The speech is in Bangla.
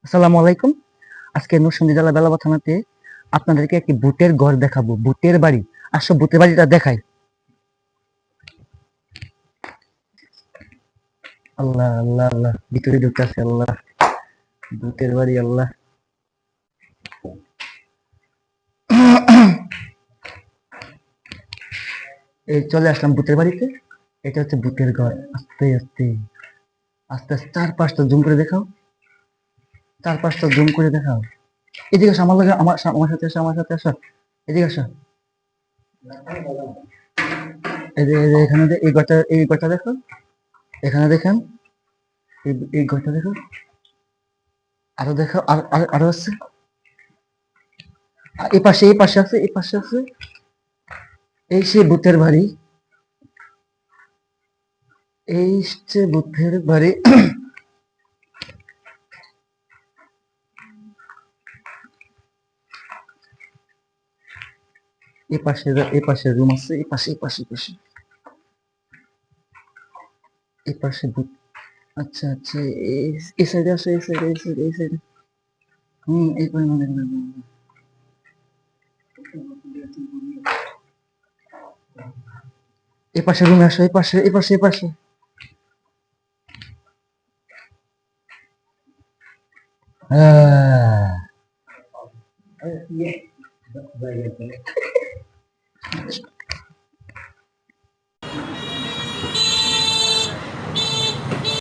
আসসালামু আলাইকুম। আজকে নরসিংদী জেলা বেলাবা থানাতে আপনাদেরকে একটি ভূতের ঘর দেখাবো, ভূতের বাড়ি। আসো ভূতের বাড়িটা দেখাই। আল্লাহ আল্লাহ আল্লাহ, ভিতরে ঢুকতেছে। আল্লাহ, ভূতের বাড়ি। আল্লাহ, এই চলে আসলাম ভূতের বাড়িতে। এটা হচ্ছে ভূতের ঘর। আস্তে আস্তে আস্তে আস্তে চারপাশটা জুম করে দেখাও, চারপাশটা জুম করে দেখাও। এদিকে আসো, আমার লাগে, আমার সাথে আসো, আমার সাথে আসো। এদিকে আসো। এখানে এই ঘরটা দেখো, এখানে দেখেন। এই ঘরটা দেখো, আরো দেখো, আরো আছে। এই পাশে, এই পাশে আছে, এই পাশে আছে। এই সে ভূতের বাড়ি, এই সে ভূতের বাড়ি। এই পাশে রুম আছে, এই পাশে, এই পাশে, এই পাশে, এই পাশে ভূত। আচ্ছা আচ্ছা, এই সাইডে আসো, এই সাইডে, এই সাইডে, এই সাইডে। এই করে মানে এই পাশে রুমে আসো, এই পাশে, এই পাশে, এই পাশে। আহ,